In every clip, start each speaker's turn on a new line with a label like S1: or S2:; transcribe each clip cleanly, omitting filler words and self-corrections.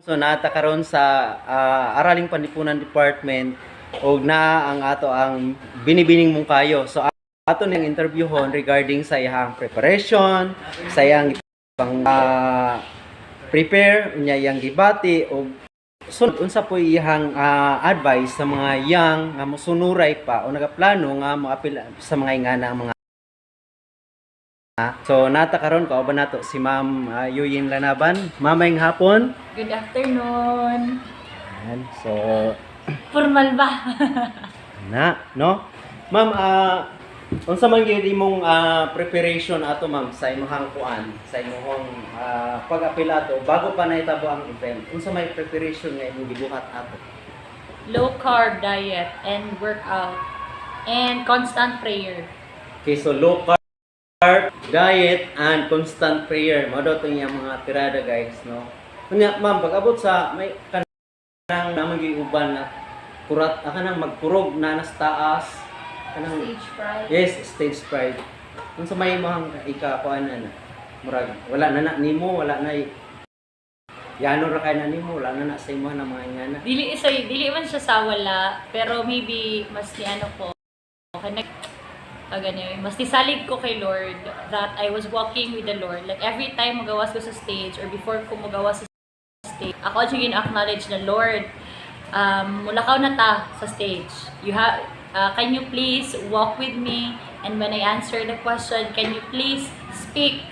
S1: So nata karon sa Araling Panlipunan Department og na ang ato ang binibining mong kayo. So ato ning interviewon regarding sa iyang preparation, sa iyang pang prepare unya iyang gibati og sunod unsa po iyang advice sa mga young nga mosunuray pa o nagaplano nga moapil sa mga ingana ang mga. So nata karon kauban nato si Ma'am Yuyin Lanaban. Mamayng hapon.
S2: Good afternoon.
S1: Ayan. So
S2: Formal ba?
S1: no? Ma'am, unsa man gyud imong preparation ato ma'am sa imong kuan, sa imong pag-apil ato bago pa nahitabo ang event. Unsa may preparation nga imong gibuhat ato?
S2: Low carb diet and workout and constant prayer.
S1: Okay, so low carb diet and constant prayer. Mao daw tong iyang mga tirada guys, no? Kunya ma'am, pag-abot sa may kanang namang giuban na kurat kanang magkurog na nas taas kanang
S2: Stage fright.
S1: yes, stage fright. Unsa may imong ika-kuan ana? Murag wala na nimo, wala na yano ra kay na nimo, wala na sa imong mga ingana.
S2: Dili man siya sa wala, pero maybe mas ni ano ko. Mas nisalig ko kay Lord that I was walking with the Lord. Like every time magawas ko sa stage or before ko magawas sa stage, ako yung gina-acknowledge na Lord, mulakaw na ta sa stage. Can you please walk with me? And when I answer the question, can you please speak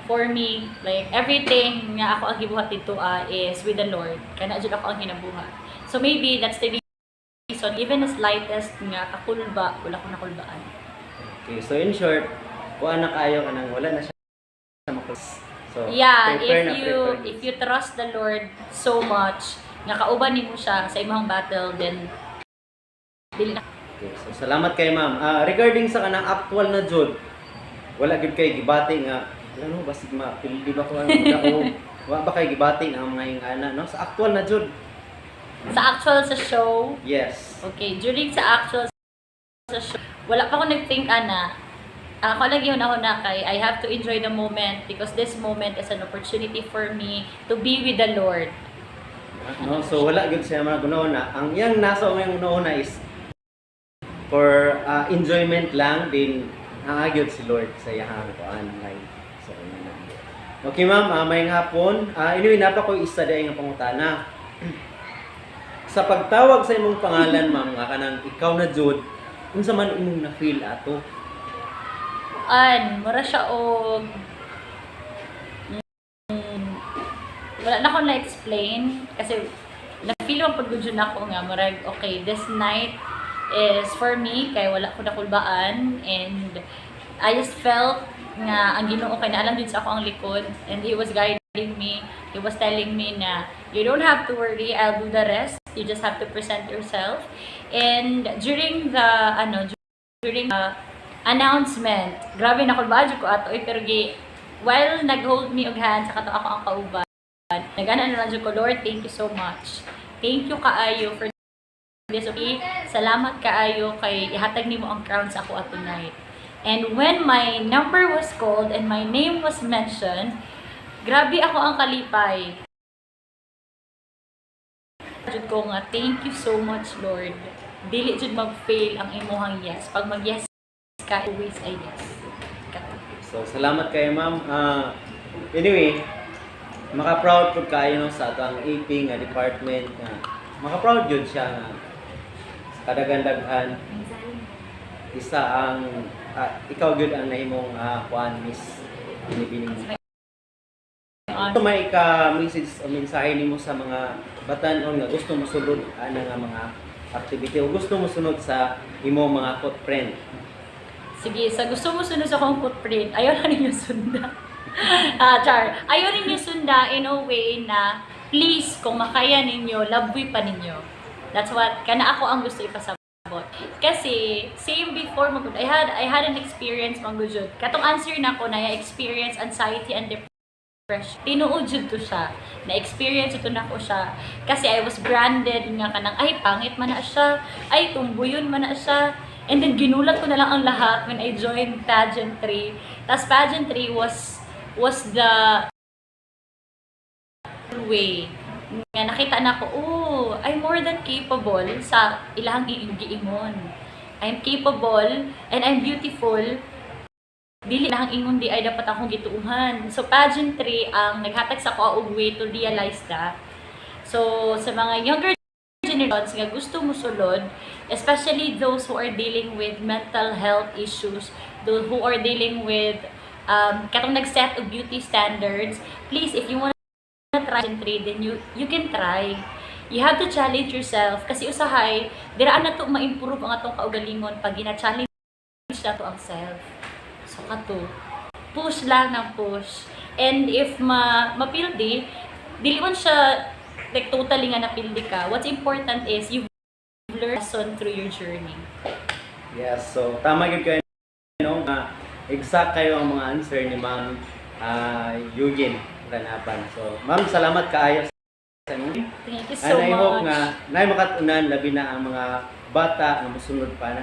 S2: for me? Like everything nga ako ang gibuhat dito is with the Lord. Kana jud ako ang hinabuhat. So maybe that's the reason, even the slightest nga kakulba, wala ko nakulbaan.
S1: Okay, so in short, kuan na kayo kanang wala na siya makus. So
S2: Yeah,
S1: prepare
S2: if you trust the Lord so much, nga kauban nimo siya sa imong battle, then dili na.
S1: Okay, so salamat kay ma'am. Regarding sa kanang actual na jud, wala gid kay gibati nga ano basig mapildi ba ko ang dao. Wa ba kay gibati ang mga ingana no sa actual na jud.
S2: Sa actual sa show,
S1: Yes.
S2: okay, during sa actual sa show, wala pa ako nag-think ana. Ako lang yun ako na kay I have to enjoy the moment because this moment is an opportunity for me to be with the Lord.
S1: No, so wala gid siya mga gunona. Ang yang nasa mga gunona is for enjoyment lang din nangagyod si Lord sa iyang kuan like so okay ma'am, may hapon. Anyway, napa ko isa day nga pangutana. Sa pagtawag sa imong pangalan ma'am nga kanang ikaw na jud, unsa man imong na-feel ato?
S2: Mura siya og wala na akong na-explain kasi na-feel mo pag gudyo na ako nga murag okay, this night is for me kay wala ko nakulbaan and I just felt nga ang Ginoo kay naalam din sa ako ang likod and He was guiding me. He was telling me na you don't have to worry, I'll do the rest. You just have to present yourself. And during the announcement, grabe nakulbaan ko ato pero while nag-hold me og hand sa kato ako ang kauban, nag-ana na lang ko, Lord, thank you so much. Thank you kaayo for this. Okay? Salamat kaayo kay ihatag nimo ang crown sa ako at tonight. And when my number was called and my name was mentioned, grabe ako ang kalipay. Jud ko nga, thank you so much, Lord. Dili jud mag-fail ang imuhang yes. Pag mag-yes ka, always a yes.
S1: So salamat kay ma'am. Anyway, maka-proud pud kaayo no sa atong AP nga department nga maka-proud jud siya nga sa kadaghan-daghan isa ang ikaw gyud ang nahimong kuan miss binibining mo. Ito may ka-message o mensahe nimo sa mga batan-on nga gusto mo sulod ana nga mga activity o gusto mo sunod sa imong mga footprint.
S2: Sige, sa gusto mo sunod sa akong footprint, ayaw na ninyo sunda. Ayaw ninyo sunda in a way na please, kung makaya ninyo, laboy pa ninyo. That's what, kana ako ang gusto ipasabot. Kasi, same before, I had an experience, manggujud. Katong answer na ko, na experience anxiety and depression. Tinuod jud to siya. Na-experience ito na ko siya. Kasi I was branded nga kanang, ay, pangit man na siya. Ay, tumbuyon man na siya. And then, ginulat ko na lang ang lahat when I joined pageantry. Tas pageantry was the way nga nakita na ko, oh, I'm more than capable sa ilahang giingon. I'm capable and I'm beautiful. Dili lahang ingon di ay dapat akong gituuhan. So pageantry ang naghatag sa ko og way to realize that. So sa mga younger generations nga gusto mo sulod, especially those who are dealing with mental health issues, those who are dealing with katong nag-set of beauty standards, please, if you want to try pageantry, then you can try. You have to challenge yourself kasi usahay diraan na to ma-improve ang atong kaugalingon pag gina-challenge na to ang self. So kato, push lang ng push. And if mapildi, dili man siya like totally nga napildi ka. What's important is you've learned lesson through your journey.
S1: Yes, so tama yun kayo, no? Exact kayo ang mga answer ni Ma'am Eugene Ranapan. So, Ma'am, salamat kaayo sa inyo.
S2: Thank you so
S1: And I hope
S2: much.
S1: nga na makatunan labi na ang mga bata na musunod pa na